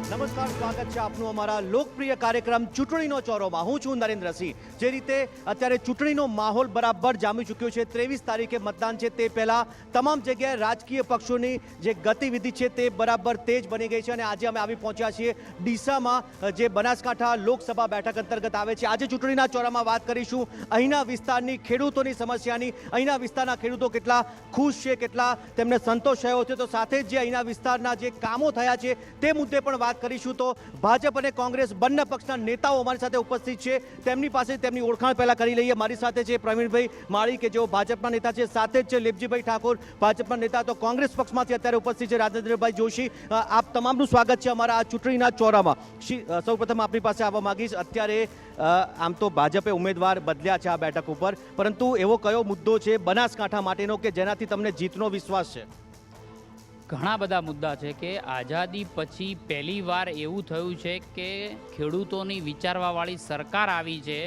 નમસ્કાર, સ્વાગત છે આપનું અમારા લોકપ્રિય કાર્યક્રમ ચૂંટણીનો ચોરોમાં. હું છું નરેન્દ્રસિંહ. જે રીતે અત્યારે ચૂંટણીનો માહોલ બરાબર જામી ચૂક્યો છે, 23 તારીખે મતદાન છે, તે પહેલા તમામ જગ્યાએ રાજકીય પક્ષોની જે ગતિવિધિ છે તે બરાબર તેજ બની ગઈ છે અને આજે અમે આવી પહોંચ્યા છીએ ડીસામાં, જે બનાસકાંઠા લોકસભા બેઠક અંતર્ગત આવે છે. આજે ચૂંટણીના ચોરામાં વાત કરીશું અહીંના વિસ્તારની ખેડૂતોની સમસ્યાની. અહીંના વિસ્તારના ખેડૂતો કેટલા ખુશ છે, કેટલા તેમને સંતોષ થયો છે, તો સાથે જ જે અહીંના વિસ્તારના જે કામો થયા છે તે મુદ્દે પણ વાત કરીશું. તો ભાજપ અને કોંગ્રેસ બંને પક્ષના નેતાઓ અમારી સાથે ઉપસ્થિત છે. તેમની પાસે તેમની ઓળખાણ પહેલા કરી લઈએ. મારી સાથે છે પ્રવીણભાઈ માળી કે જેઓ ભાજપના નેતા છે, સાથે જ છે લેપજીભાઈ ઠાકોર, ભાજપના નેતા. તો કોંગ્રેસ પક્ષમાંથી અત્યારે ઉપસ્થિત છે રાજેન્દ્રભાઈ જોશી. આપ તમામનું સ્વાગત છે અમારા આ ચૂંટણીના ચોરામાં. સૌપ્રથમ આપની પાસે આવવા માંગીશ. અત્યારે આમ તો ભાજપે ઉમેદવાર બદલ્યા છે આ બેઠક ઉપર, પરંતુ એવો કયો મુદ્દો છે બનાસકાંઠા માટેનો કે જેનાથી તમને જીતનો વિશ્વાસ છે? ઘણા બધા મુદ્દા છે કે આઝાદી પછી પહેલીવાર એવું થયું છે કે ખેડૂતોની વિચારવાવાળી સરકાર આવી છે.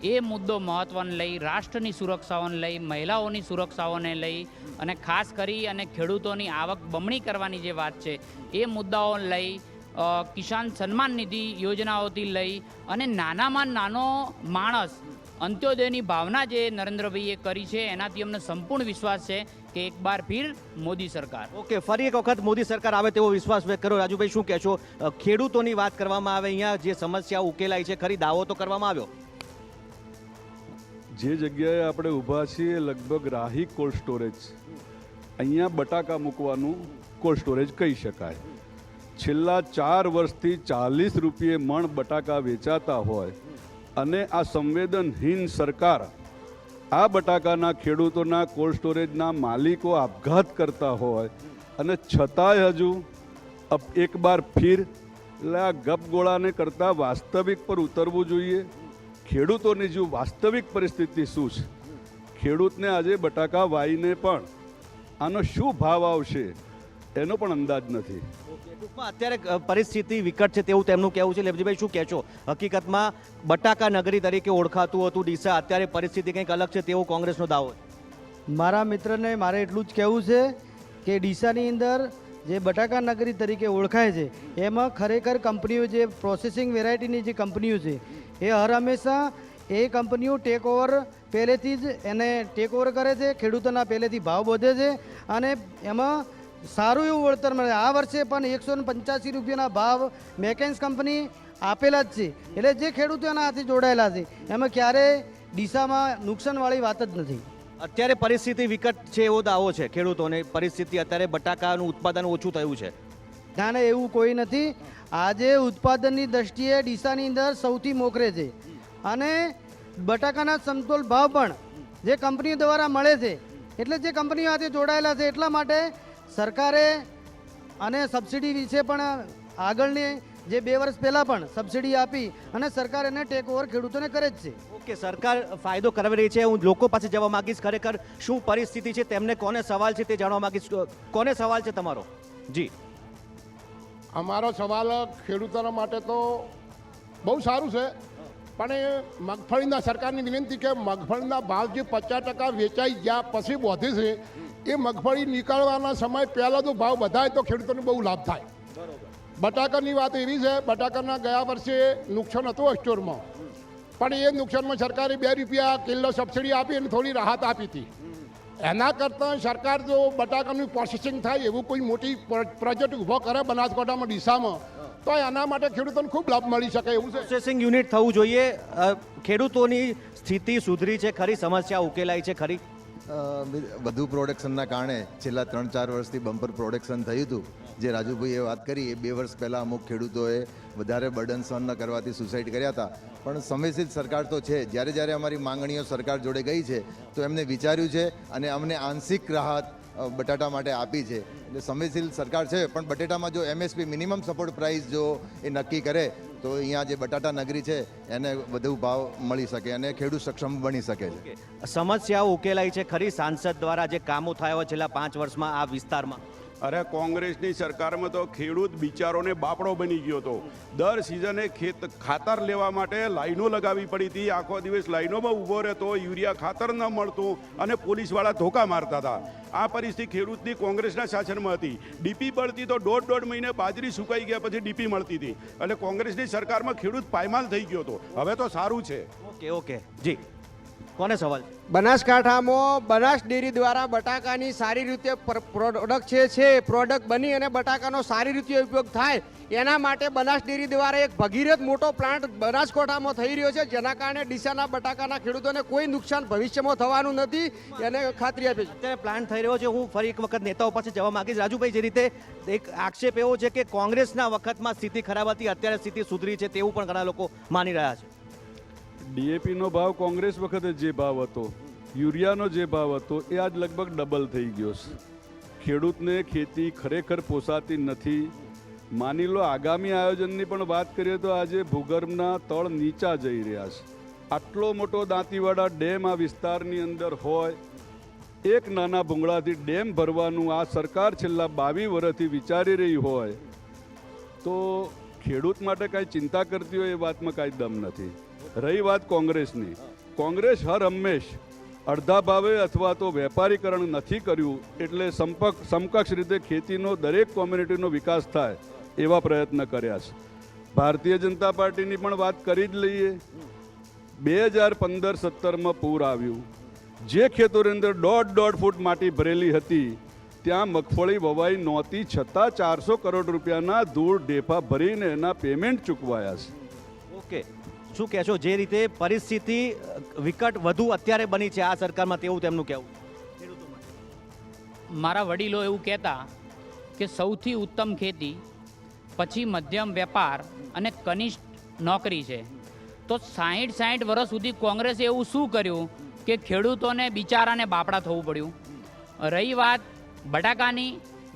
એ મુદ્દો મહત્વને લઈ, રાષ્ટ્રની સુરક્ષાઓને લઈ, મહિલાઓની સુરક્ષાઓને લઈ અને ખાસ કરી અને ખેડૂતોની આવક બમણી કરવાની જે વાત છે એ મુદ્દાઓને લઈ, કિસાન સન્માન નિધિ યોજનાઓથી લઈ અને નાનામાં નાનો માણસ અંત્યોદયની ભાવના જે નરેન્દ્રભાઈએ કરી છે એનાથી અમને સંપૂર્ણ વિશ્વાસ છે કે એક બાર ફિર મોદી સરકાર. ઓકે, ફરી એક વખત મોદી સરકાર આવે તેવો વિશ્વાસ વ્યક્ત કરો. રાજુભાઈ, શું કહેશો? ખેડૂતોની વાત કરવામાં આવે, અહીંયા જે સમસ્યાઓ ઉકેલાય છે, ખરી દાવો તો કરવામાં આવ્યો? જે જગ્યાએ આપણે ઊભા છીએ લગભગ રાહી કોલ્ડ સ્ટોરેજ, અહીંયા બટાકા મૂકવાનું કોલ્ડ સ્ટોરેજ કહી શકાય. છેલ્લા 4 વર્ષથી 40 રૂપિયે મણ બટાકા વેચાતા હોય અને આ સંવેદનહીન સરકાર આ બટાકાના ખેડૂતોના કોલ્ડ સ્ટોરેજના માલિકો આપઘાત કરતા હોય અને છતાંય હજુ એક બાર ફીર, એટલે આ ગપગોળાને કરતાં વાસ્તવિક પર ઉતરવું જોઈએ. ખેડૂતોની જો વાસ્તવિક પરિસ્થિતિ શું છે, ખેડૂતને આજે બટાકા વાવીને પણ આનો શું ભાવ આવશે એનો પણ અંદાજ નથી. ટૂંકમાં અત્યારે પરિસ્થિતિ વિકટ છે તેવું તેમનું કહેવું છે. લેપજીભાઈ, શું કહેશો? હકીકતમાં બટાકા નગરી તરીકે ઓળખાતું હતું ડીસા, અત્યારે પરિસ્થિતિ કંઈક અલગ છે તેવો કોંગ્રેસનો દાવો છે. મારા મિત્રને મારે એટલું જ કહેવું છે કે ડીસાની અંદર જે બટાકા નગરી તરીકે ઓળખાય છે એમાં ખરેખર કંપનીઓ, જે પ્રોસેસિંગ વેરાયટીની જે કંપનીઓ છે એ હર હંમેશા એ કંપનીઓ ટેક ઓવર પહેલેથી જ એને ટેક ઓવર કરે છે, ખેડૂતોના પહેલેથી ભાવ વધે છે અને એમાં સારું એવું વળતર મળે. આ વર્ષે પણ 185 રૂપિયાના ભાવ મેકેન્સ કંપની આપેલા જ છે. એટલે જે ખેડૂતો એના હાથે જોડાયેલા છે એમાં ક્યારેય ડીસામાં નુકસાનવાળી વાત જ નથી. અત્યારે પરિસ્થિતિ વિકટ છે એવો દાવો છે ખેડૂતોને. પરિસ્થિતિ અત્યારે બટાકાનું ઉત્પાદન ઓછું થયું છે. ના ના, એવું કોઈ નથી. આજે ઉત્પાદનની દ્રષ્ટિએ ડીસાની અંદર સૌથી મોખરે છે અને બટાકાના સમતોલ ભાવ પણ જે કંપનીઓ દ્વારા મળે છે. એટલે જે કંપનીઓ સાથે જોડાયેલા છે એટલા માટે સરકારે અને સબસિડી વિશે પણ આગળની જે 2 વર્ષ પહેલાં પણ સબસિડી આપી અને સરકાર એને ટેક ઓવર ખેડૂતોને કરે જ છે. ઓકે, સરકાર ફાયદો કરાવી રહી છે. હું લોકો પાસે જવા માંગીશ, ખરેખર શું પરિસ્થિતિ છે, તેમને કોને સવાલ છે તે જાણવા માંગીશ. કોને સવાલ છે તમારો? જી, અમારો સવાલ ખેડૂતોના માટે તો બહુ સારું છે, પણ એ મગફળીના સરકારની વિનંતી કે મગફળીના ભાવ જે 50% વેચાઈ ગયા પછી વધી છે, એ મગફળી નીકળવાના સમય પહેલાં જો ભાવ વધાય તો ખેડૂતોને બહુ લાભ થાય. બટાકાની વાત એવી છે, બટાકાના ગયા વર્ષે નુકસાન હતું સ્ટોરમાં, પણ એ નુકસાનમાં સરકારે 2 રૂપિયા કિલો સબસિડી આપી અને થોડી રાહત આપી હતી. એના કરતાં સરકાર જો બટાકાનું પ્રોસેસિંગ થાય એવું કોઈ મોટી પ્રોજેક્ટ ઊભો કરે બનાસકાંઠામાં, ડીસામાં, તો એના માટે ખેડૂતોને ખૂબ લાભ મળી શકે એવું છે. પ્રોસેસિંગ યુનિટ થવું જોઈએ. ખેડૂતોની સ્થિતિ સુધરી છે ખરી? સમસ્યા ઉકેલાઈ છે ખરી? વધુ પ્રોડક્શનના કારણે છેલ્લા 3-4 વર્ષથી બમ્પર પ્રોડક્શન થયું હતું. જે રાજુભાઈએ વાત કરી એ 2 વર્ષ પહેલાં અમુક ખેડૂતોએ વધારે બર્ડન સહન ન કરવાથી સુસાઇડ કર્યા હતા. પણ સંવેદનશીલ સરકાર તો છે. જ્યારે જ્યારે અમારી માંગણીઓ સરકાર જોડે ગઈ છે તો એમને વિચાર્યું છે અને અમને આંશિક રાહત બટાટા માટે આપી છે. એટલે સંવેદનશીલ સરકાર છે, પણ બટેટામાં જો MSP મિનિમમ સપોર્ટ પ્રાઇસ જો એ નક્કી કરે તો અહીંયા જે બટાટા નગરી છે એને વધુ ભાવ મળી શકે અને ખેડૂત સક્ષમ બની શકે છે. સમસ્યાઓ ઉકેલાઈ છે ખરી? સાંસદ દ્વારા જે કામો થયા હોય છેલ્લા 5 વર્ષમાં આ વિસ્તારમાં? અરે કોંગ્રેસની સરકારમાં તો ખેડૂત બિચારોને બાપડો બની ગયો હતો. દર સિઝને ખાતર લેવા માટે લાઈનો લગાવી પડી હતી. આખો દિવસ લાઈનોમાં ઊભો રહેતો, યુરિયા ખાતર ન મળતું અને પોલીસવાળા ધોકા મારતા હતા. આ પરિસ્થિતિ ખેડૂતની કોંગ્રેસના શાસનમાં હતી. ડીપી મળતી તો દોઢ મહિને બાજરી સુકાઈ ગયા પછી ડીપી મળતી હતી. એટલે કોંગ્રેસની સરકારમાં ખેડૂત પાયમાલ થઈ ગયો હતો. હવે તો સારું છે. ઓકે જી, કોને સવાલ? બનાસકાંઠામાં બનાસ ડેરી દ્વારા બટાકાની સારી રીતે પ્રોડક્ટ છે પ્રોડક્ટ બની અને બટાકાનો સારી રીતે ઉપયોગ થાય એના માટે બનાસ ડેરી દ્વારા એક ભગીરથ મોટો પ્લાન્ટ બનાસકાંઠામાં થઈ રહ્યો છે, જેના કારણે ડીસાના બટાકાના ખેડૂતોને કોઈ નુકસાન ભવિષ્યમાં થવાનું નથી એને ખાતરી આપી છે. અત્યારે પ્લાન થઈ રહ્યો છે. હું ફરી એક વખત નેતાઓ પાસે જવા માંગીશ. રાજુભાઈ, જે રીતે એક આક્ષેપ એવો છે કે કોંગ્રેસના વખતમાં સ્થિતિ ખરાબ હતી, અત્યારે સ્થિતિ સુધરી છે, તેવું પણ ઘણા લોકો માની રહ્યા છે. ડીએપીનો ભાવ કોંગ્રેસ વખતે જે ભાવ હતો, યુરિયાનો જે ભાવ હતો, એ આજ લગભગ ડબલ થઈ ગયો છે. ખેડૂતને ખેતી ખરેખર પોસાતી નથી. માની લો આગામી આયોજનની પણ વાત કરીએ તો આજે ભૂગર્ભના તળ નીચા જઈ રહ્યા છે. આટલો મોટો દાંતીવાડા ડેમ આ વિસ્તારની અંદર હોય, એક નાના ભૂંગળાથી ડેમ ભરવાનું આ સરકાર છેલ્લા 22 વર્ષથી વિચારી રહી હોય તો ખેડૂત માટે કાંઈ ચિંતા કરતી હોય એ વાતમાં કાંઈ દમ નથી. રહી વાત કોંગ્રેસની, કોંગ્રેસ હર હંમેશ અડધા ભાવે અથવા તો વેપારીકરણ નથી કર્યું એટલે સમકક્ષ રીતે ખેતીનો દરેક કોમ્યુનિટીનો વિકાસ થાય એવા પ્રયત્ન કર્યા છે. ભારતીય જનતા પાર્ટીની પણ વાત કરી જ લઈએ. 2015-17માં પૂર આવ્યું. જે ખેતરોની અંદર 1.5 ફૂટ માટી ભરેલી હતી ત્યાં મગફળી વવાઈ નહોતી, છતાં 400 કરોડ રૂપિયાના ધૂળ ઢેફા ભરીને એના પેમેન્ટ ચૂકવાયા છે. ઓકે, શું કહેશો? જે રીતે પરિસ્થિતિ વિકટ વધુ અત્યારે બની છે આ સરકારમાં, તેવું તેમનું કહેવું. મારા વડીલો એવું કહેતા કે સૌથી ઉત્તમ ખેતી, પછી મધ્યમ વેપાર અને કનિષ્ઠ નોકરી છે. તો 60 વર્ષ સુધી કોંગ્રેસે એવું શું કર્યું કે ખેડૂતોને બિચારાને બાપડા થવું પડ્યું? રહી વાત બટાકાની,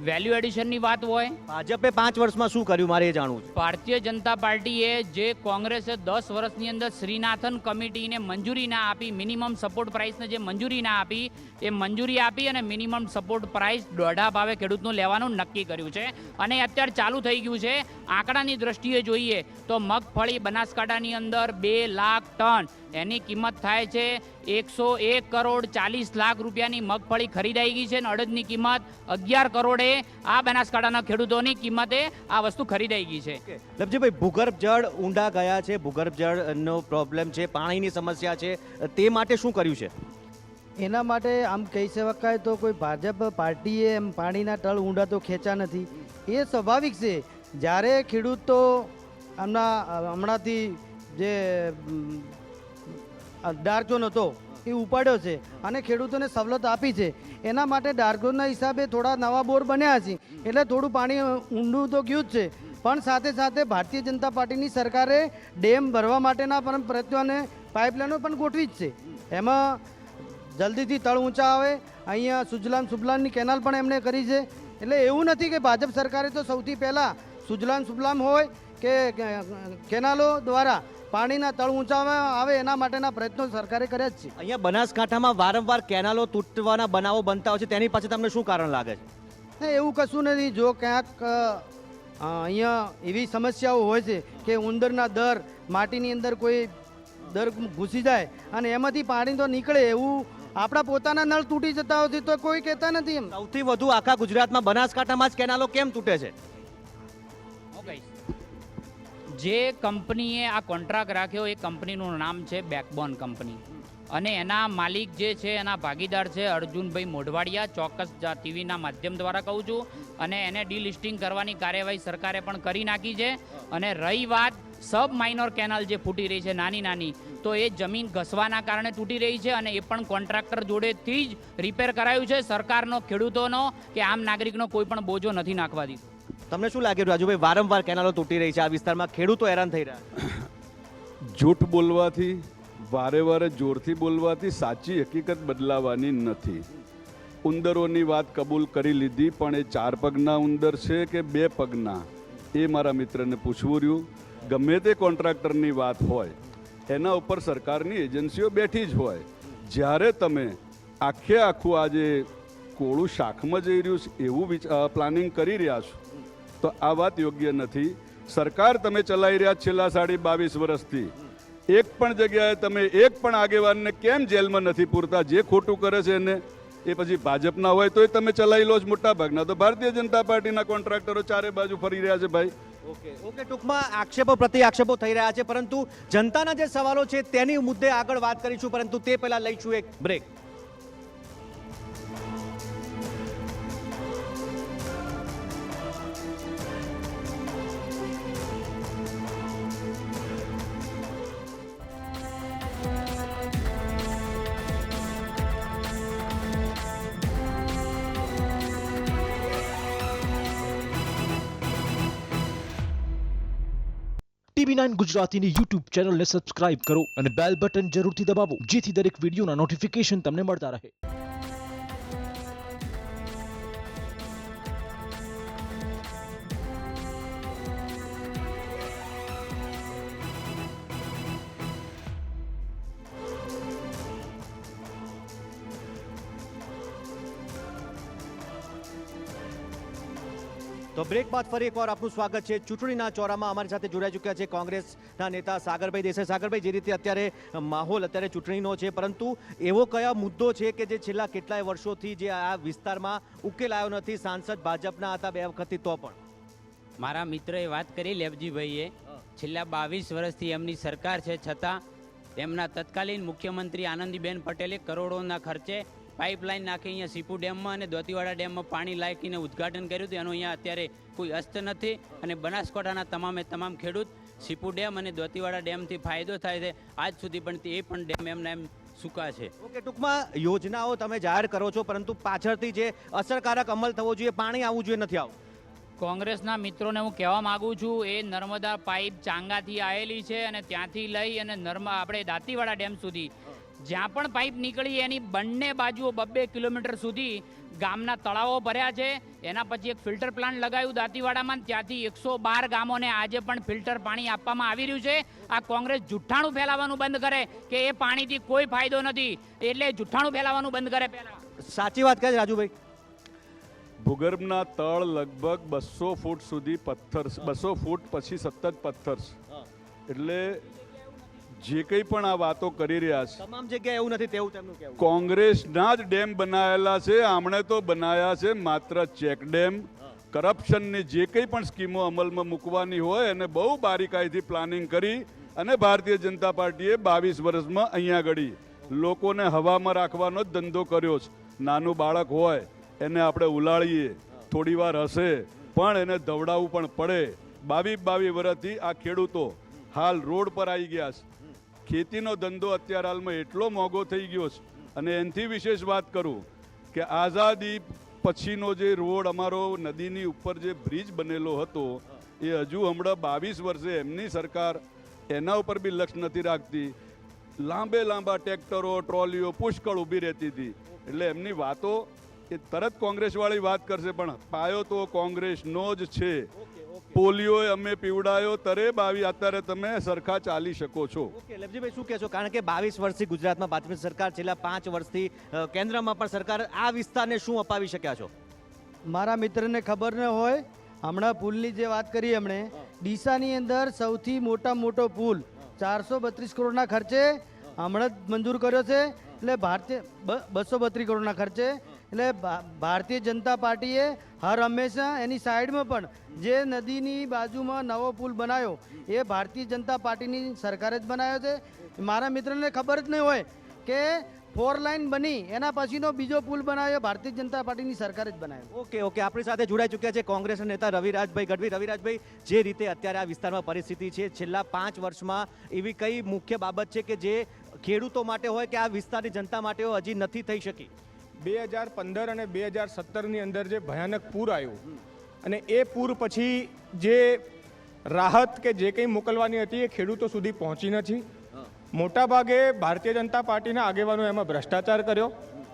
વેલ્યુ એડિશનની વાત હોય, ભાજપે 5 વર્ષમાં શું કર્યું મારે એ જાણવું છે. ભારતીય જનતા પાર્ટીએ જે કોંગ્રેસે 10 વર્ષની અંદર શ્રીનાથન કમિટીને મંજૂરી ના આપી, મિનિમમ સપોર્ટ પ્રાઇસને જે મંજૂરી ના આપી એ મંજૂરી આપી અને મિનિમમ સપોર્ટ પ્રાઇસ દોઢા ભાવે ખેડૂતનું લેવાનું નક્કી કર્યું છે. અને અત્યારે ચાલુ થઈ ગયું છે. આંકડાની દ્રષ્ટિએ જોઈએ તો મગફળી બનાસકાંઠાની અંદર 2 લાખ ટન એની કિંમત થાય છે 101 કરોડ 40 લાખ રૂપિયાની મગફળી ખરીદાઈ ગઈ છે અને અડદની કિંમત 11 કરોડે આ બનાસકાંઠાના ખેડૂતોની કિંમતે આ વસ્તુ ખરીદાઈ ગઈ છે. લવજીભાઈ, ભૂગર્ભ જળ ઊંડા ગયા છે, ભૂગર્ભ જળનો પ્રોબ્લેમ છે, પાણીની સમસ્યા છે, તે માટે શું કર્યું છે? એના માટે આમ કહી શકાય તો કોઈ ભાજપ પાર્ટીએ એમ પાણીના તળ ઊંડા તો ખેંચા નથી. એ સ્વાભાવિક છે. જ્યારે ખેડૂતો હમણાંથી જે ડાર્કઝોન હતો એ ઉપાડ્યો છે અને ખેડૂતોને સવલત આપી છે. એના માટે ડાર્કઝોનના હિસાબે થોડા નવા બોર બન્યા છે એટલે થોડું પાણી ઊંડું તો ગયું જ છે. પણ સાથે સાથે ભારતીય જનતા પાર્ટીની સરકારે ડેમ ભરવા માટેના પણ પ્રયત્નો અને પાઇપલાઇનો પણ ગોઠવી જ છે. એમાં જલ્દીથી તળ ઊંચા આવે. અહીંયા સુજલામ સુફલામની કેનાલ પણ એમણે કરી છે. એટલે એવું નથી કે ભાજપ સરકારે તો સૌથી પહેલાં સુજલામ સુફલામ હોય કે કેનાલો દ્વારા પાણીના તળ ઊંચા આવે એના માટેના પ્રયત્નો સરકારે કર્યા જ છે. અહીંયા બનાસકાંઠામાં વારંવાર કેનાલો તૂટવાના બનાવો બનતા હોય છે, તેની પાછળ તમને શું કારણ લાગે છે? એવું કશું નથી. જો ક્યાંક અહીંયા એવી સમસ્યાઓ હોય છે કે ઉંદરના દર, માટીની અંદર કોઈ દર ઘૂસી જાય અને એમાંથી પાણી તો નીકળે, એવું આપણા પોતાના નળ તૂટી જતા હોય તો કોઈ કહેતા નથી. એમ સૌથી વધુ આખા ગુજરાતમાં બનાસકાંઠામાં જ કેનાલો કેમ તૂટે છે? જે કંપનીએ આ કોન્ટ્રાક્ટ રાખ્યો એ કંપનીનું નામ છે બેકબોન કંપની અને એના માલિક જે છે એના ભાગીદાર છે અર્જુનભાઈ મોઢવાડિયા. ચોક્કસ ટીવીના માધ્યમ દ્વારા કહું છું. અને એને ડીલિસ્ટિંગ કરવાની કાર્યવાહી સરકારે પણ કરી નાખી છે. અને રહી વાત સબ માઇનોર કેનાલ જે ફૂટી રહી છે નાની નાની, તો એ જમીન ઘસવાના કારણે તૂટી રહી છે અને એ પણ કોન્ટ્રાક્ટર જોડેથી જ રિપેર કરાયું છે. સરકારનો, ખેડૂતોનો કે આમ નાગરિકનો કોઈ પણ બોજો નથી નાખવા દીધો. તમને શું લાગે રાજુભાઈ, વારંવાર કેનાલો તૂટી રહી છે આ વિસ્તારમાં, ખેડૂતો હેરાન થઈ રહ્યા? જૂઠ બોલવાથી, વારે જોરથી બોલવાથી સાચી હકીકત બદલાવાની નથી. ઉંદરોની વાત કબૂલ કરી લીધી, પણ એ 4 પગના ઉંદર છે કે 2 પગના એ મારા મિત્રને પૂછવું રહ્યું. ગમે તે કોન્ટ્રાક્ટરની વાત હોય એના ઉપર સરકારની એજન્સીઓ બેઠી જ હોય. જ્યારે તમે આખું આજે કોળું શાખમાં જઈ રહ્યું છે એવું પ્લાનિંગ કરી રહ્યા છો તો આ વાત યોગ્ય નથી. સરકાર તમે ચલાવી રહ્યા છેલ્લા 22 વર્ષથી એક પણ જગ્યાએ તમે એક પણ આગેવાનને કેમ જેલમાં નથી પૂરતા? જે ખોટું કરે છે એને એ પછી ભાજપના હોય તોય તમે ચલાવી લો છો. મોટા ભાગના તો ભારતીય જનતા પાર્ટીના કોન્ટ્રાક્ટરો ચારે બાજુ ફરી રહ્યા છે ભાઈ. ઓકે ટૂંકમાં આક્ષેપો પ્રતિ આક્ષેપો થઈ રહ્યા છે, પરંતુ જનતાના જે સવાલો છે તેની મુદ્દે આગળ વાત કરીશું, પરંતુ તે પહેલા લઈશું એક બ્રેક. TV9 ગુજરાતીની YouTube ચેનલને સબસ્ક્રાઇબ કરો અને બેલ બટન જરૂરથી દબાવો જેથી દરેક વિડીયોના નોટિફિકેશન તમને મળતા રહે. તો બ્રેક બાદ ફરી એકવાર આપનું સ્વાગત છે. ચૂંટણીના ચોરામાં અમારી સાથે જોડાઈ ચૂક્યા છે કોંગ્રેસના નેતા સાગરભાઈ દેસાઈ. સાગરભાઈ, જે રીતે અત્યારે માહોલ અત્યારે ચૂંટણીનો છે, પરંતુ એવો કયા મુદ્દો છે કે જે છેલ્લા કેટલાય વર્ષોથી જે આ વિસ્તારમાં ઉકેલાયો નથી? સાંસદ ભાજપના હતા 2 વખતથી, તો પણ મારા મિત્રએ વાત કરી લેવજીભાઈએ, છેલ્લા 22 વર્ષથી એમની સરકાર છે, છતાં તેમના તત્કાલીન મુખ્યમંત્રી આનંદીબેન પટેલે કરોડોના ખર્ચે પાઇપલાઇન નાખી અહીંયા સીપુ ડેમમાં અને દોતીવાડા ડેમમાં પાણી લાયકીને ઉદ્ઘાટન કર્યું હતું. એનું અહીંયા અત્યારે કોઈ અસ્ત નથી અને બનાસકાંઠાના તમામ ખેડૂત સીપુ ડેમ અને દોતીવાડા ડેમથી ફાયદો થાય છે. આજ સુધી પણ એ પણ ડેમ એમના એમ સૂકા છે. ઓકે, ટૂંકમાં યોજનાઓ તમે જાહેર કરો છો, પરંતુ પાછળથી જે અસરકારક અમલ થવો જોઈએ, પાણી આવવું જોઈએ, નથી આવવું. કોંગ્રેસના મિત્રોને હું કહેવા માગું છું, એ નર્મદા પાઇપ ચાંગાથી આવેલી છે અને ત્યાંથી લઈ અને આપણે દાંતીવાડા ડેમ સુધી જ્યાં પણ પાઇપ નીકળી એની બંને બાજુઓ 2 કિલોમીટર સુધી ગામના તળાવો ભર્યા છે. એના પછી એક ફિલ્ટર પ્લાન્ટ લગાવ્યું દાંતીવાડામાં, ત્યાંથી 112 ગામોને આજે પણ ફિલ્ટર પાણી આપવામાં આવી રહ્યું છે. આ કોંગ્રેસ જુઠ્ઠાણું ફેલાવાનું બંધ કરે કે એ પાણીથી કોઈ ફાયદો નથી, એટલે જુઠ્ઠાણું ફેલાવાનું બંધ કરે. પહેલા સાચી વાત કહે છે રાજુભાઈ. ભૂગર્ભના તળ લગભગ 200 ફૂટ સુધી પથ્થર, 200 ફૂટ પછી સતત પથ્થર છે. એટલે જે કંઈ પણ આ વાતો કરી રહ્યા છે તમામ જગ્યાએ એવું નથી તેવું તેમનું કહેવું. કોંગ્રેસના જ ડેમ બનાવેલા છે. આમણે તો બનાવ્યા છે માત્ર ચેક ડેમ. કરપ્શનની જે કંઈ પણ સ્કીમો અમલમાં મૂકવાની હોય એને બહુ બારીકાઈથી પ્લાનિંગ કરી અને ભારતીય જનતા પાર્ટીએ 22 વર્ષમાં અહીંયા આગળ લોકોને હવામાં રાખવાનો જ ધંધો કર્યો છે. નાનું બાળક હોય એને આપણે ઉલાળીએ, થોડી વાર હશે પણ એને દવડાવવું પણ પડે. 22 વર્ષથી આ ખેડૂતો હાલ રોડ પર આવી ગયા છે. ખેતીનો ધંધો અત્યારે હાલમાં એટલો મોંઘો થઈ ગયો છે. અને એનાથી વિશેષ વાત કરું કે આઝાદી પછીનો જે રોડ અમારો નદીની ઉપર જે બ્રિજ બનેલો હતો એ હજુ હમણાં 22 વર્ષે એમની સરકાર એના ઉપર બી લક્ષ નથી રાખતી. લાંબા ટ્રેક્ટરો, ટ્રોલીઓ પુષ્કળ ઊભી રહેતી હતી. એટલે એમની વાતો એ તરત કોંગ્રેસવાળી વાત કરશે, પણ પાયો તો કોંગ્રેસનો જ છે. પોલિયો અમે પીવડાયો તરે 22 અત્યારે તમે સરખા ચાલી શકો છો. ઓકે, લવજીભાઈ શું કહેશો? કારણ કે 22 વર્ષથી ગુજરાતમાં ભાજપની સરકાર, છેલ્લા 5 વર્ષથી કેન્દ્રમાં પણ સરકાર, આ વિસ્તારને શું અપાવી શક્યા છો? મારા મિત્રને ખબર ન હોય, હમણાં પુલની જે વાત કરી એમણે, ડીસાની અંદર સૌથી મોટો પુલ 432 કરોડના ખર્ચે હમણાં જ મંજૂર કર્યો છે. એટલે 232 કરોડના ખર્ચે. એટલે ભારતીય જનતા પાર્ટીએ હર હંમેશા એની સાઈડમાં પણ જે નદીની બાજુમાં નવો પુલ બનાવ્યો એ ભારતીય જનતા પાર્ટીની સરકારે જ બનાવ્યો છે. મારા મિત્રને ખબર જ નહીં હોય કે 4 લાઇન બની એના પછીનો બીજો પુલ બનાવ્યો ભારતીય જનતા પાર્ટીની સરકારે જ બનાવ્યો. ઓકે, આપણી સાથે જોડાઈ ચૂક્યા છે કોંગ્રેસના નેતા રવિરાજભાઈ ગઢવી. રવિરાજભાઈ, જે રીતે અત્યારે આ વિસ્તારમાં પરિસ્થિતિ છે, છેલ્લા 5 વર્ષમાં એવી કઈ મુખ્ય બાબત છે કે જે ખેડૂતો માટે હોય કે આ વિસ્તારની જનતા માટે હજી નથી થઈ શકી? 2015 અને 2017ની અંદર જે ભયાનક પૂર આવ્યું અને એ પૂર પછી જે રાહત કે જે કંઈ મોકલવાની હતી એ ખેડૂતો સુધી પહોંચી નથી. મોટાભાગે ભારતીય જનતા પાર્ટીના આગેવાનો એમાં ભ્રષ્ટાચાર કર્યો.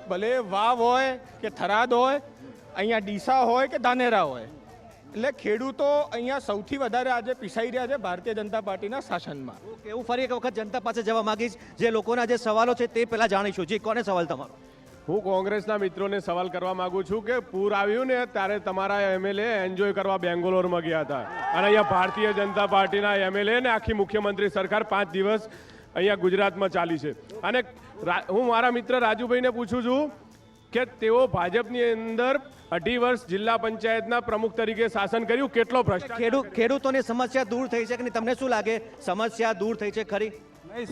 ભલે વાવ હોય કે થરાદ હોય, અહીંયા ડીસા હોય કે ધાનેરા હોય, એટલે ખેડૂતો અહીંયા સૌથી વધારે આજે પીસાઈ રહ્યા છે ભારતીય જનતા પાર્ટીના શાસનમાં. ઓકે, હું ફરી એક વખત જનતા પાસે જવા માંગીશ. જે લોકોના જે સવાલો છે તે પહેલા જાણીશું. જી, કોને સવાલ તમારો? હું કોંગ્રેસના મિત્રોને સવાલ કરવા માંગુ છું કે પૂર આવ્યું ને ત્યારે તમારા એમએલએ એન્જોય કરવા બેંગ્લોરમાં ગયા હતા અને અહીંયા ભારતીય જનતા પાર્ટીના એમએલએ ને આખી મુખ્યમંત્રી સરકાર 5 દિવસ અહીંયા ગુજરાતમાં ચાલી છે. અને હું મારા મિત્ર રાજુભાઈને પૂછું છું કે તેઓ ભાજપની અંદર 2.5 વર્ષ જિલ્લા પંચાયતના પ્રમુખ તરીકે શાસન કર્યું, કેટલો ભ્રષ્ટાચાર. ખેડૂતોની સમસ્યા દૂર થઈ છે કે નહીં? તમને શું લાગે, સમસ્યા દૂર થઈ છે ખરી? નહીં,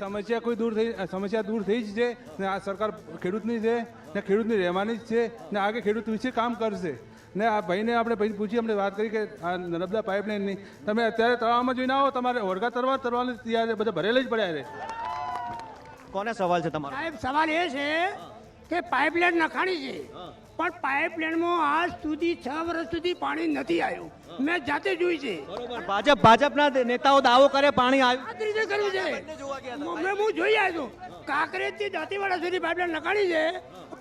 સમસ્યા દૂર થઈ જ છે ને આ સરકાર ખેડૂતની છે ને ખેડૂતની રહેવાની જ છે ને આગે ખેડૂત વિશે કામ કરશે. ને આ ભાઈને આપણે પૂછી અમને વાત કરી કે આ નર્મદા પાઇપલાઇનની તમે અત્યારે તળાવમાં જોઈને આવો, તમારે ઓળગા તરવાની તૈયાર બધા ભરેલા જ પડ્યા છે. કોને સવાલ છે તમારો? સાહેબ સવાલ એ છે કે પાઇપલાઇન નખાણી છે પણ પાઇપલાઇનમાં આજ સુધી 6 વર્ષ સુધી પાણી નથી આવ્યું. મેં જાતે જોઈ છે. ભાજપના નેતાઓ દાવો કરે પાણી આવ્યું. આ રીતે કર્યું છે. હું જોઈ આવ્યો છું. કાંકરેજથી દાંતીવાડા સુધી પાઇપલાઇન નખાણી છે,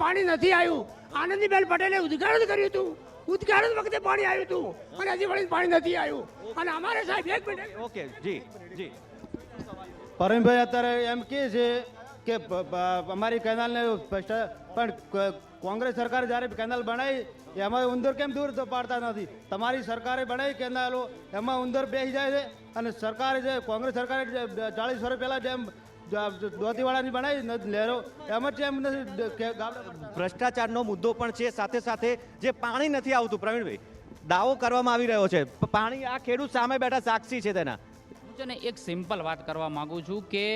પાણી નથી આવ્યું. આનંદીબેન પટેલે ઉદ્ઘાટન કર્યું હતું, ઉદ્ઘાટન વખતે પાણી આવ્યું હતું અને હજી વળી પાણી નથી આવ્યું. અને અમારે સાહેબ એક મિનિટ. ઓકે જી જી. પરમભાઈ અત્યારે એમ કહે છે કે અમારી કેનાલને પણ કોંગ્રેસ સરકારે જ્યારે કેનાલ બનાવી એમાં ઉંદર કેમ દૂર પાડતા નથી? તમારી સરકારે બનાવી કેનાલો, એમાં ઉંદર બેસી જાય છે અને સરકારે જે કોંગ્રેસ સરકારે 40 વર્ષ પહેલાં જેમ દોતીવાડાની બનાવી લહેરો એમ જ એમ નથી. ભ્રષ્ટાચારનો મુદ્દો પણ છે, સાથે સાથે જે પાણી નથી આવતું. પ્રવીણભાઈ, દાવો કરવામાં આવી રહ્યો છે પાણી, આ ખેડૂત સામે બેઠા સાક્ષી છે તેના. હું છે ને એક સિમ્પલ વાત કરવા માંગુ છું કે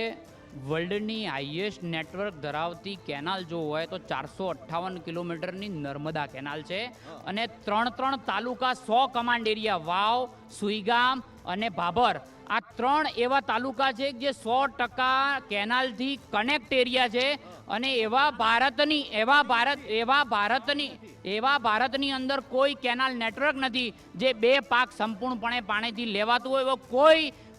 વર્લ્ડની હાઈએસ્ટ નેટવર્ક ધરાવતી કેનાલ જો હોય તો 458 કિલોમીટરની નર્મદા કેનાલ છે અને 3 તાલુકા 100 કમાન્ડ એરિયા વાવ, સુઈગામ અને ભાભર, આ 3 એવા તાલુકા છે જે 100% કેનાલથી કનેક્ટ એરિયા છે. અને એવા ભારતની અંદર કોઈ કેનાલ નેટવર્ક નથી જે 2 પાક સંપૂર્ણપણે પાણીથી લેવાતું હોય. એવો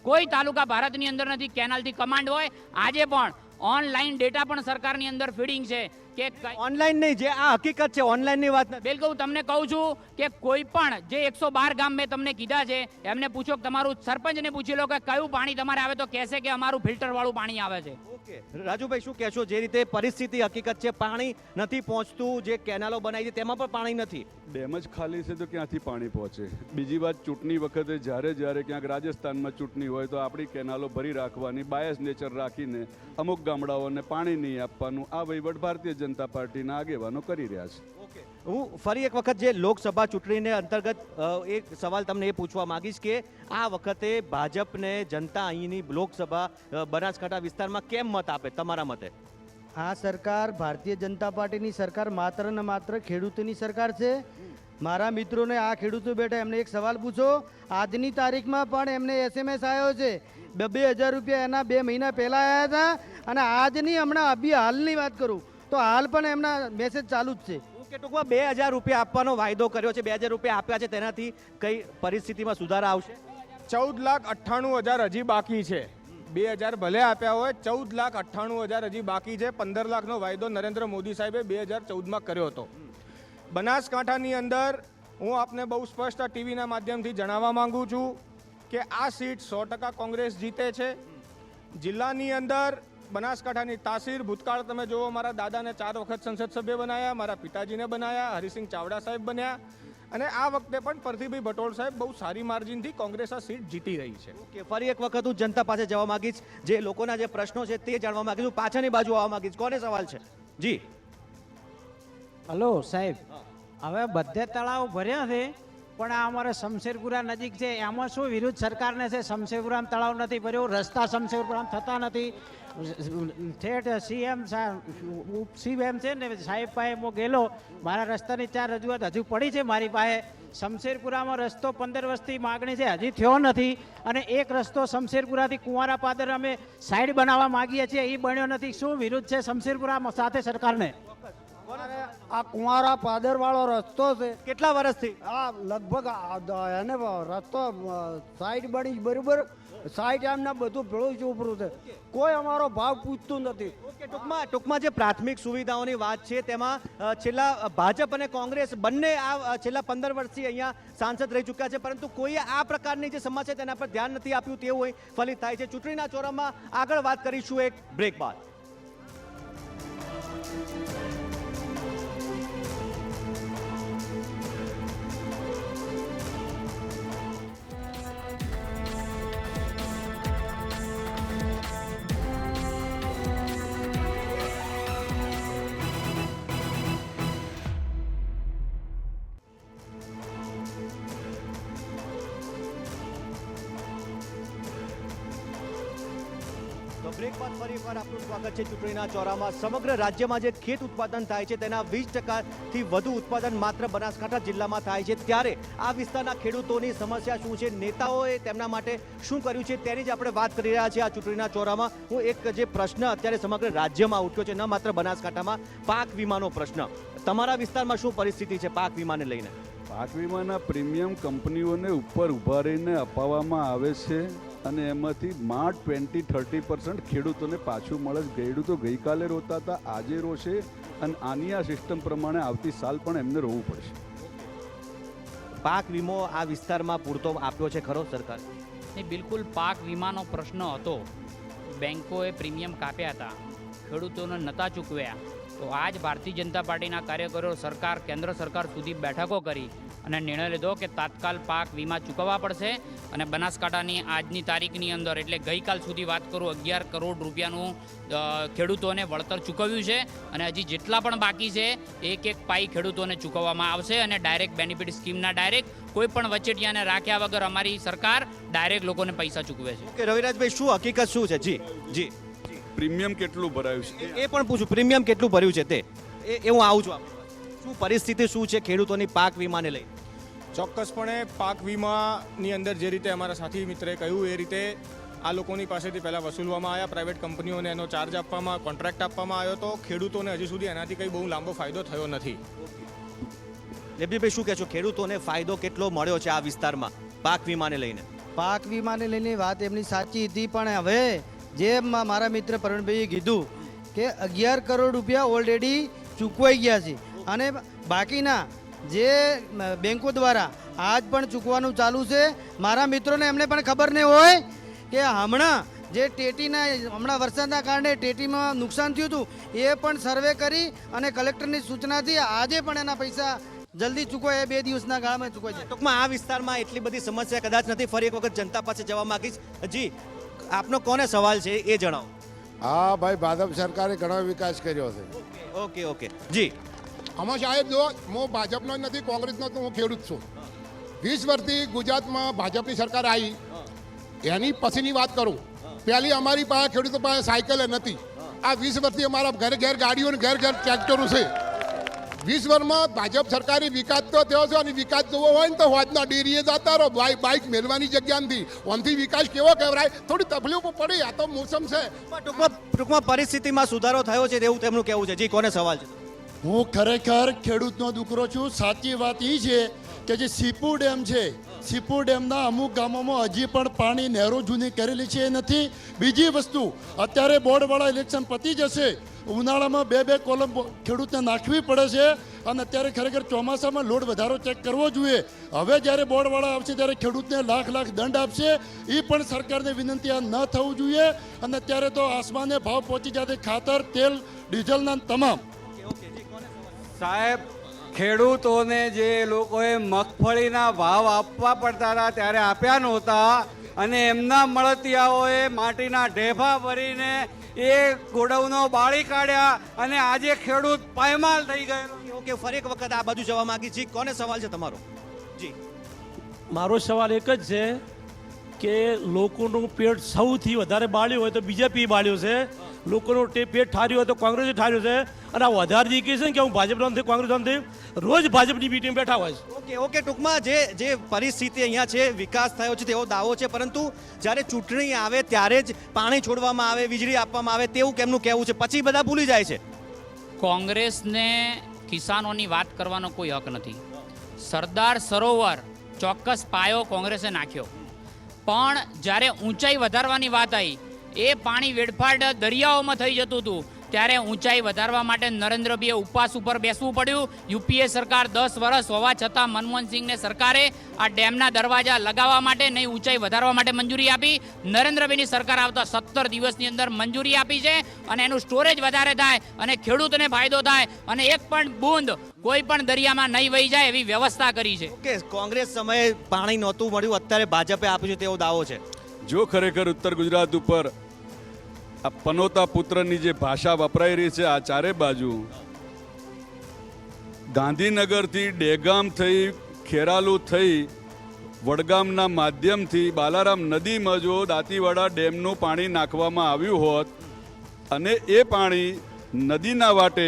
કોઈ તાલુકા ભારતની અંદર નથી કેનાલથી કમાન્ડ હોય. આજે પણ ઓનલાઈન ડેટા પણ સરકારની અંદર ફીડિંગ છે કે ઓનલાઈન નહીં, જે આ હકીકત છે ઓનલાઈનની વાત નથી. બિલકુલ હું તમને કહું છું કે કોઈ પણ જે 112 ગામ મેં તમને કીધા છે એમને પૂછો કે તમારું સરપંચને પૂછી લો કે કયું પાણી તમારે આવે તો કહેશે કે અમારું ફિલ્ટર વાળું પાણી આવે છે. ઓકે રાજુભાઈ, શું કહેશો? જે રીતે પરિસ્થિતિ હકીકત છે, પાણી નથી પહોંચતું, જે કેનાલો બનાવી છે તેમાં પણ પાણી નથી. ડેમ જ ખાલી છે તો ક્યાંથી પાણી પહોંચે? બીજી વાત, ચૂંટણી વખતે જ્યારે ક્યાંક રાજસ્થાનમાં ચૂંટણી હોય તો આપણી કેનાલો ભરી રાખવાની, બાયસ નેચર રાખીને અમુક ગામડાઓને પાણી નહીં આપવાનું, આ વહીવટ ભારતીય જનતા પાર્ટીના આગેવાનો કરી રહ્યા છે. ઓકે, હું ફરી એક વખત જે લોકસભા ચૂંટણીને અંતર્ગત એક સવાલ તમને એ પૂછવા માંગીશ કે આ વખતે ભાજપને જનતા અહીંની લોકસભા બનાસકાંઠા વિસ્તારમાં કેમ મત આપે તમારા મતે? આ સરકાર ભારતીય જનતા પાર્ટીની સરકાર માત્ર ને માત્ર ખેડૂતોની સરકાર છે. મારા મિત્રોને આ ખેડૂતો બેઠા એમને એક સવાલ પૂછો. આજની તારીખમાં પણ એમને SMS આવ્યો છે 2,000 રૂપિયા, એના 2 મહિના પહેલાં આવ્યા હતા અને આજની હમણાં હાલની વાત કરું તો હાલ પણ એમના મેસેજ ચાલુ જ છે. કે ટૂંકમાં 2,000 રૂપિયા આપવાનો વાયદો કર્યો છે, 2,000 રૂપિયા આપ્યા છે, તેનાથી કઈ પરિસ્થિતિમાં સુધારા આવશે? 14,98,000 હજી બાકી છે. 2,000 ભલે આપ્યા હોય, 14,98,000 હજી બાકી છે. 15 લાખનો વાયદો નરેન્દ્ર મોદી સાહેબે 2014માં કર્યો હતો. બનાસકાંઠાની અંદર હું આપને બહુ સ્પષ્ટ ટીવીના માધ્યમથી જણાવવા માંગુ છું કે આ સીટ 100% કોંગ્રેસ જીતે છે. જિલ્લાની અંદર બનાસકાંઠાની તાસીર ભૂતકાળ તમે જુઓ, મારા દાદાને 4 વખત સંસદ સભ્ય બનાવ્યા, મારા પિતાજીને બનાવ્યા, હરિસિંહ ચાવડા સાહેબ બન્યા અને આ વખતે પણ પરથીભાઈ ભટોળ સાહેબ બહુ સારી માર્જિનથી કોંગ્રેસ આ સીટ જીતી રહી છે. ઓકે, ફરી એક વખત હું જનતા પાસે જવા માંગીશ, જે લોકોના જે પ્રશ્નો છે તે જાણવા માંગીશ. હું પાછળની બાજુ આવવા માંગીશ. કોને સવાલ છે? જી. હલો સાહેબ, હવે બધે તળાવ ભર્યા છે પણ આ અમારે શમશેરપુરા નજીક છે એમાં શું વિરુદ્ધ સરકારને છે? શમશેરપુરામાં તળાવ નથી ભર્યો, રસ્તા શમશેરપુરામાં થતા નથી. ઠેઠ સીએમ છે ને સાહેબ પાસે હું ગયેલો, મારા રસ્તાની 4 રજૂઆત હજુ પડી છે મારી પાસે. શમશેરપુરામાં રસ્તો 15 વર્ષથી માગણી છે, હજી થયો નથી. અને એક રસ્તો શમશેરપુરાથી કુંવારા પાદર અમે સાઈડ બનાવવા માંગીએ છીએ, એ બન્યો નથી. શું વિરુદ્ધ છે શમશેરપુરા સાથે સરકારને? આ કુંવારા પાદર વાળો રસ્તો છે, કેટલા વર્ષથી આ લગભગ એને રસ્તો સાઈડ બની બરોબર, સાઈડ એમના બધું ભેળું ચોપરું છે, કોઈ અમારો ભાવ પૂછતું નથી. ટૂંકમાં જે પ્રાથમિક સુવિધાઓની વાત છે તેમાં છેલ્લા ભાજપ અને કોંગ્રેસ બંને આ છેલ્લા 15 વર્ષથી અહીંયા સાંસદ રહી ચૂક્યા છે, પરંતુ કોઈએ આ પ્રકારની જે સમસ્યા છે તેના પર ધ્યાન નથી આપ્યું તેવું અહીં ફલિત થાય છે. ચૂંટણીના ચોરામાં આગળ વાત કરીશું એક બ્રેક બાદ. બ્રેક બાદ ફરી એકવાર આપનું સ્વાગત છે ચૂંટણીના ચોરામાં. સમગ્ર રાજ્યમાં જે ખેત ઉત્પાદન થાય છે તેના 20%થી વધુ ઉત્પાદન માત્ર બનાસકાંઠા જિલ્લામાં થાય છે. ત્યારે આ વિસ્તારના ખેડૂતોની સમસ્યા શું છે, નેતાઓએ તેમના માટે શું કર્યું છે તેની જ આપણે વાત કરી રહ્યા છીએ આ ચૂંટણીના ચોરામાં. હું એક જે પ્રશ્ન અત્યારે સમગ્ર રાજ્યમાં ઉઠ્યો છે, ન માત્ર બનાસકાંઠામાં, પાક વીમાનો પ્રશ્ન. તમારા વિસ્તારમાં શું પરિસ્થિતિ છે પાક વીમાને લઈને? પાક વીમાના પ્રીમિયમ કંપનીઓને ઉપર ઊભા રહીને અપાવવામાં આવે છે અને એમાંથી માત્ર 20-30% ખેડૂતોને પાછું મળે છે. ખેડૂતો ગઈકાલે રોતા હતા, આજે રોશે અને આની આ સિસ્ટમ પ્રમાણે આવતી સાલ પણ એમને રોવું પડશે. પાક વીમો આ વિસ્તારમાં પૂરતો આપ્યો છે ખરો સરકાર? ને બિલકુલ પાક વીમાનો પ્રશ્ન હતો. બેન્કોએ પ્રીમિયમ કાપ્યા હતા, ખેડૂતોને નહોતા ચૂકવ્યા. તો આજ ભારતીય જનતા પાર્ટીના કાર્યકરો સરકાર, કેન્દ્ર સરકાર સુધી બેઠકો કરી અને નિર્ણય લીધો કે તાત્કાલ પાક વીમા ચૂકવવા પડશે. અને બનાસકાંઠાની આજની તારીખની અંદર, એટલે ગઈકાલ સુધી વાત કરું, 11 કરોડ રૂપિયાનું ખેડૂતોને વળતર ચૂકવ્યું છે. અને હજી જેટલા પણ બાકી છે એક પાઈ ખેડૂતોને ચૂકવવામાં આવશે. અને ડાયરેક્ટ બેનિફિટ સ્કીમના ડાયરેક્ટ કોઈ પણ વચેટિયાને રાખ્યા વગર અમારી સરકાર ડાયરેક્ટ લોકોને પૈસા ચૂકવે છે. કે રવિરાજભાઈ, શું હકીકત શું છે? જી જી, પ્રીમિયમ કેટલું ભરાયું છે એ પણ પૂછું. પ્રીમિયમ કેટલું ભર્યું છે તે એ હું આવું છું. શું પરિસ્થિતિ શું છે ખેડૂતોની પાક વીમાને લઈ? ચોક્કસપણે પાક વીમાની અંદર જે રીતે અમારા સાથી મિત્રે કહ્યું એ રીતે આ લોકોની પાસેથી પહેલાં વસૂલવામાં આવ્યા, પ્રાઇવેટ કંપનીઓને એનો ચાર્જ આપવામાં, કોન્ટ્રાક્ટ આપવામાં આવ્યો. તો ખેડૂતોને હજી સુધી એનાથી કંઈ બહુ લાંબો ફાયદો થયો નથી. લેબજીભાઈ, શું કહેશો, ખેડૂતોને ફાયદો કેટલો મળ્યો છે આ વિસ્તારમાં પાક વીમાને લઈને? પાક વીમાને લઈને વાત એમની સાચી હતી, પણ હવે જેમ મારા મિત્ર પ્રવીણભાઈએ કીધું કે 11 કરોડ રૂપિયા ઓલરેડી ચૂકવાઈ ગયા છે અને બાકીના જે બેંકો દ્વારા આજ પણ ચૂકવાનું ચાલુ છે. મારા મિત્રોને એમને પણ ખબર નહીં હોય કે હમણાં જે હમણાં વરસાદના કારણે ટેટીમાં નુકસાન થયું હતું એ પણ સર્વે કરી અને કલેક્ટરની સૂચનાથી આજે પણ એના પૈસા જલ્દી ચૂકવાય, 2 દિવસના ગાળામાં ચૂકવાય છે. ટૂંકમાં આ વિસ્તારમાં એટલી બધી સમસ્યા કદાચ નથી. ફરી એક વખત જનતા પાસે જવા માંગીશ. જી, આપનો કોને સવાલ છે એ જણાવો. હા ભાઈ, ભાજપ સરકારે ઘણો વિકાસ કર્યો છે. ઓકે ઓકે જી. આમાં સાહેબ જો હું ભાજપનો જ નથી, કોંગ્રેસનો તો હું ખેડૂત છું. 20 વર્ષથી ગુજરાતમાં ભાજપની સરકાર આવી, એની પછીની વાત કરું. પહેલી અમારી પાસે ખેડૂતો પાસે સાયકલ નથી. આ 20 વર્ષથી અમારા ઘરે ઘેર ગાડીઓ અને ઘેર ઘેર ટ્રેક્ટરો છે. 20 વર્ષમાં ભાજપ સરકારી વિકાસ તો થયો છે અને વિકાસ જોવો હોય ને તો હોજના ડેરીએ જતા રહો, બાઇક મેળવાની જગ્યા નથી. ઓનથી વિકાસ કેવો કહેવાય? થોડી તકલીફો પડી, આ તો મોસમ છે. ટૂંકમાં પરિસ્થિતિમાં સુધારો થયો છે એવું તેમનું કહેવું છે. જી, કોને સવાલ છે? હું ખરેખર ખેડૂતનો દીકરો છું. સાચી વાત એ છે કે જે સીપુ ડેમ છે, સીપુ ડેમના અમુક ગામોમાં હજી પણ પાણી નહેરો જૂની કરેલી છે એ નથી. બીજી વસ્તુ, અત્યારે બોર્ડવાળા ઇલેક્શન પતી જશે, ઉનાળામાં 2 કોલમ ખેડૂતને નાખવી પડે છે અને અત્યારે ખરેખર ચોમાસામાં લોડ વધારો ચેક કરવો જોઈએ. હવે જ્યારે બોર્ડવાળા આવશે ત્યારે ખેડૂતને લાખ દંડ આપશે. એ પણ સરકારને વિનંતી આ ન થવું જોઈએ. અને અત્યારે તો આસમાને ભાવ પહોંચી જાય, ખાતર, તેલ, ડીઝલના તમામ. સાહેબ, ખેડૂતોને જે લોકોએ મગફળીના ભાવ આપવા પડતા હતા ત્યારે આપ્યા નહોતા અને એમના મળતિયાઓએ માટીના ઢેફા ભરીને એ ગોડાઉનો બાળી કાઢ્યા અને આજે ખેડૂત પાયમાલ થઈ ગયો. ઓકે, ફરી એક વખત આ બાજુ જવા માંગી. જી, કોને સવાલ છે તમારો? જી, મારો સવાલ એક જ છે કે લોકોનું પેટ સૌથી વધારે બાળ્યું હોય તો બીજેપી બાળ્યું છે, લોકોનું પેટ ઠાર્યું હોય તો કોંગ્રેસે ઠાર્યું છે. અને આ વધારે જે કહે છે ને કે હું ભાજપનો નથી, કોંગ્રેસ નથી, રોજ ભાજપની મીટિંગ બેઠા હોય છે. ઓકે ટૂંકમાં જે પરિસ્થિતિ અહીંયા છે, વિકાસ થયો છે તેવો દાવો છે, પરંતુ જ્યારે ચૂંટણી આવે ત્યારે જ પાણી છોડવામાં આવે, વીજળી આપવામાં આવે તેવું કેમનું કહેવું છે? પછી બધા ભૂલી જાય છે. કોંગ્રેસને કિસાનોની વાત કરવાનો કોઈ હક નથી. સરદાર સરોવર ચોક્કસ પાયો કોંગ્રેસે નાખ્યો, પણ જ્યારે ઊંચાઈ વધારવાની વાત આવી, એ પાણી વેડફાડ દરિયાઓમાં થઈ જતું હતું, ત્યારે ઊંચાઈ વધારવા માટે નરેન્દ્રભાઈએ ઉપવાસ ઉપર બેસવું પડ્યું. યુપીએ સરકાર 10 વર્ષ હોવા છતાં મનમોહનસિંહને સરકારે આ ડેમના દરવાજા લગાવવા માટે નહીં, ઊંચાઈ વધારવા માટે મંજૂરી આપી. નરેન્દ્રભાઈની સરકાર આવતા 17 દિવસની અંદર મંજૂરી આપી છે અને એનું સ્ટોરેજ વધારે થાય અને ખેડૂતને ફાયદો થાય અને એક પણ બૂંદ કોઈ પણ દરિયામાં નહીં વહી જાય એવી વ્યવસ્થા કરી છે. ઓકે, કોંગ્રેસ સમયે પાણી નહોતું મળ્યું, અત્યારે ભાજપે આપ્યું છે તેવો દાવો છે. જો ખરેખર ઉત્તર ગુજરાત ઉપર આ પનોતા પુત્રની જે ભાષા વપરાઈ રહી છે, આ ચારે બાજુ ગાંધીનગરથી ડેગામ થઈ, ખેરાલુ થઈ વડગામના માધ્યમથી બાલારામ નદીમાં જો દાંતીવાડા ડેમનું પાણી નાખવામાં આવ્યું હોત અને એ પાણી નદીના વાટે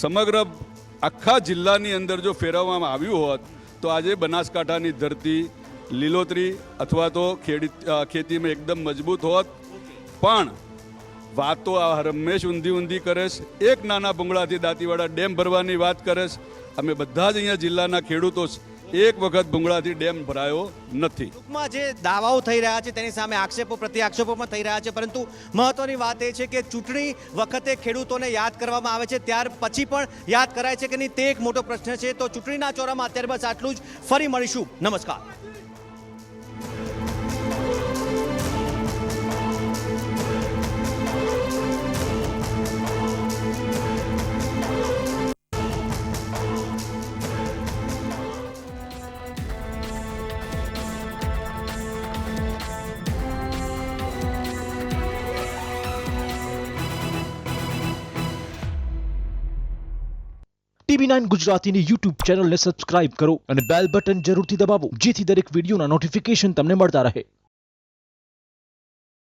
સમગ્ર આખા જિલ્લાની અંદર જો ફેરવવામાં આવ્યું હોત તો આજે બનાસકાંઠાની ધરતી લીલોતરી અથવા તો ખેતીમાં એકદમ મજબૂત હોત. પણ વાતો આ રમેશ ઊંધી કરે છે. એક નાના ભૂંગળાથી દાંતીવાડા ડેમ ભરવાની વાત કરે છે. અમે બધા જ અહીંયા જિલ્લાના ખેડૂતો એક વખત ભૂંગળાથી ડેમ ભરાયો નથી. ટૂંકમાં જે દાવાઓ થઈ રહ્યા છે તેની સામે આક્ષેપો પ્રતિ આક્ષેપો પણ થઈ રહ્યા છે, પરંતુ મહત્વની વાત એ છે કે ચૂંટણી વખતે ખેડૂતોને યાદ કરવામાં આવે છે, ત્યાર પછી પણ યાદ કરાય છે કે નહીં તે એક મોટો પ્રશ્ન છે. તો ચૂંટણીના ચોરામાં અત્યારે બસ આટલું જ. ફરી મળીશું. નમસ્કાર. TV9 ગુજરાતીની YouTube ચેનલને સબસ્ક્રાઇબ કરો અને બેલ બટન જરૂરથી દબાવો જેથી દરેક વિડીયોના નોટિફિકેશન તમને મળતા રહે.